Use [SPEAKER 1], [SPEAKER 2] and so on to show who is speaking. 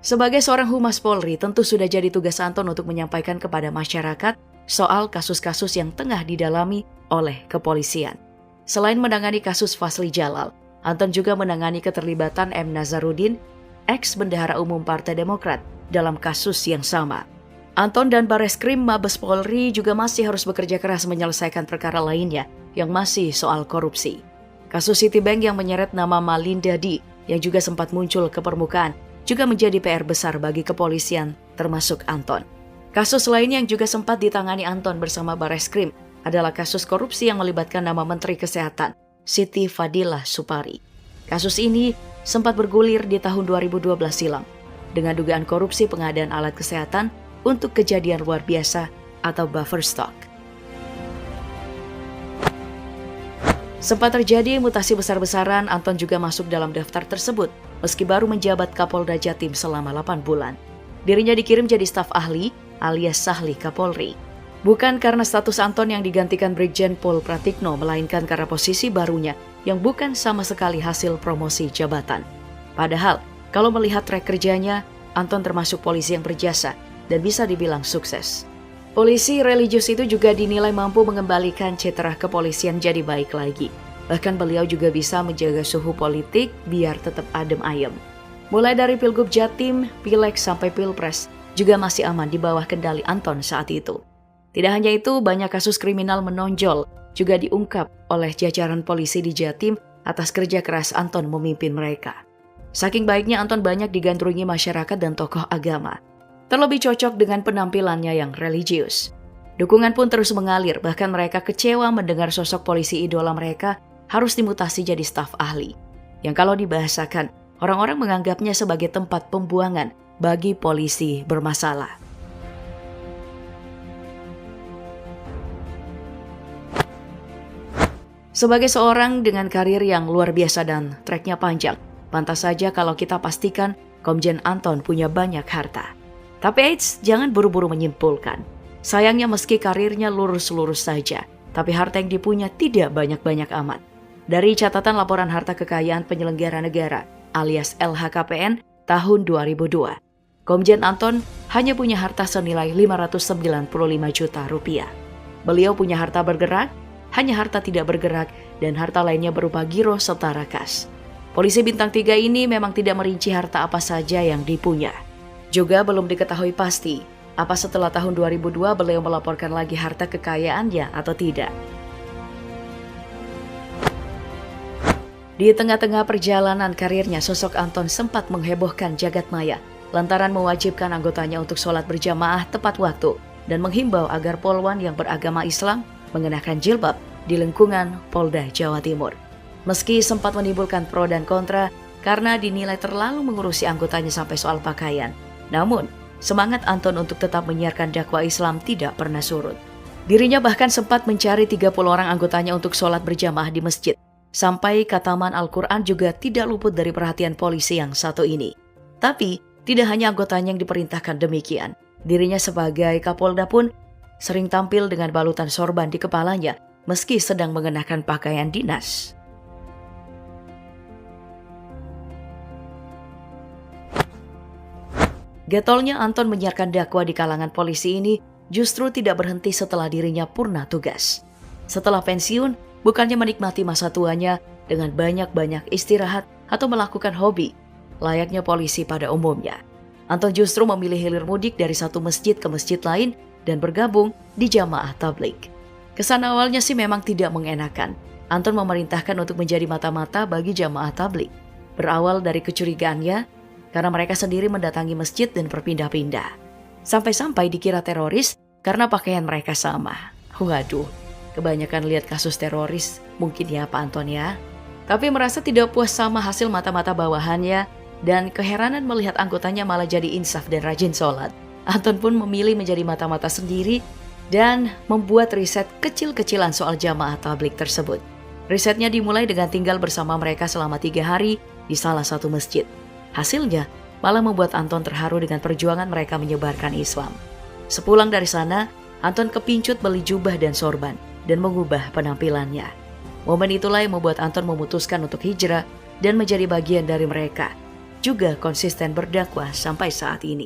[SPEAKER 1] Sebagai seorang humas Polri, tentu sudah jadi tugas Anton untuk menyampaikan kepada masyarakat soal kasus-kasus yang tengah didalami oleh kepolisian. Selain menangani kasus Fasli Jalal, Anton juga menangani keterlibatan M. Nazarudin, ex-bendahara umum Partai Demokrat, dalam kasus yang sama. Anton dan Bareskrim Mabes Polri juga masih harus bekerja keras menyelesaikan perkara lainnya yang masih soal korupsi. Kasus Citibank yang menyeret nama Malinda Di yang juga sempat muncul ke permukaan juga menjadi PR besar bagi kepolisian, termasuk Anton. Kasus lain yang juga sempat ditangani Anton bersama Bareskrim adalah kasus korupsi yang melibatkan nama Menteri Kesehatan, Siti Fadilah Supari. Kasus ini sempat bergulir di tahun 2012 silam dengan dugaan korupsi pengadaan alat kesehatan untuk kejadian luar biasa atau buffer stock. Sempat terjadi mutasi besar-besaran, Anton juga masuk dalam daftar tersebut meski baru menjabat Kapolda Jatim selama 8 bulan. Dirinya dikirim jadi staf ahli alias Sahli Kapolri. Bukan karena status Anton yang digantikan Brigjen Pol Pratikno, melainkan karena posisi barunya yang bukan sama sekali hasil promosi jabatan. Padahal, kalau melihat trek kerjanya, Anton termasuk polisi yang berjasa dan bisa dibilang sukses. Polisi religius itu juga dinilai mampu mengembalikan citra kepolisian jadi baik lagi. Bahkan beliau juga bisa menjaga suhu politik biar tetap adem ayem. Mulai dari Pilgub Jatim, Pileg sampai Pilpres juga masih aman di bawah kendali Anton saat itu. Tidak hanya itu, banyak kasus kriminal menonjol juga diungkap oleh jajaran polisi di Jatim atas kerja keras Anton memimpin mereka. Saking baiknya Anton banyak digandrungi masyarakat dan tokoh agama. Terlebih cocok dengan penampilannya yang religius. Dukungan pun terus mengalir, bahkan mereka kecewa mendengar sosok polisi idola mereka harus dimutasi jadi staf ahli. Yang kalau dibahasakan, orang-orang menganggapnya sebagai tempat pembuangan bagi polisi bermasalah. Sebagai seorang dengan karir yang luar biasa dan treknya panjang, pantas saja kalau kita pastikan Komjen Anton punya banyak harta. Tapi eits, jangan buru-buru menyimpulkan. Sayangnya meski karirnya lurus-lurus saja, tapi harta yang dipunya tidak banyak-banyak amat. Dari catatan laporan harta kekayaan penyelenggara negara alias LHKPN tahun 2002, Komjen Anton hanya punya harta senilai 595 juta rupiah. Beliau punya harta bergerak, hanya harta tidak bergerak, dan harta lainnya berupa giro setara kas. Polisi bintang 3 ini memang tidak merinci harta apa saja yang dipunya. Juga belum diketahui pasti apa setelah tahun 2002 beliau melaporkan lagi harta kekayaannya atau tidak. Di tengah-tengah perjalanan karirnya, sosok Anton sempat menghebohkan jagat maya lantaran mewajibkan anggotanya untuk sholat berjamaah tepat waktu dan menghimbau agar polwan yang beragama Islam mengenakan jilbab di lingkungan Polda Jawa Timur. Meski sempat menimbulkan pro dan kontra karena dinilai terlalu mengurusi anggotanya sampai soal pakaian, namun semangat Anton untuk tetap menyiarkan dakwah Islam tidak pernah surut. Dirinya bahkan sempat mencari 30 orang anggotanya untuk sholat berjamaah di masjid. Sampai khataman Al-Quran juga tidak luput dari perhatian polisi yang satu ini. Tapi tidak hanya anggotanya yang diperintahkan demikian. Dirinya sebagai Kapolda pun sering tampil dengan balutan sorban di kepalanya meski sedang mengenakan pakaian dinas. Getolnya Anton menyiarkan dakwah di kalangan polisi ini justru tidak berhenti setelah dirinya purna tugas. Setelah pensiun, bukannya menikmati masa tuanya dengan banyak-banyak istirahat atau melakukan hobi, layaknya polisi pada umumnya. Anton justru memilih hilir mudik dari satu masjid ke masjid lain dan bergabung di jamaah tabligh. Kesan awalnya sih memang tidak mengenakan. Anton memerintahkan untuk menjadi mata-mata bagi jamaah tabligh. Berawal dari kecurigaannya, karena mereka sendiri mendatangi masjid dan berpindah-pindah. Sampai-sampai dikira teroris karena pakaian mereka sama. Waduh, kebanyakan lihat kasus teroris mungkin ya Pak Anton ya. Tapi merasa tidak puas sama hasil mata-mata bawahannya dan keheranan melihat anggotanya malah jadi insaf dan rajin sholat. Anton pun memilih menjadi mata-mata sendiri dan membuat riset kecil-kecilan soal jamaah tabligh tersebut. Risetnya dimulai dengan tinggal bersama mereka selama 3 hari di salah satu masjid. Hasilnya malah membuat Anton terharu dengan perjuangan mereka menyebarkan Islam. Sepulang dari sana, Anton kepincut beli jubah dan sorban dan mengubah penampilannya. Momen itulah yang membuat Anton memutuskan untuk hijrah dan menjadi bagian dari mereka. juga konsisten berdakwah sampai saat ini.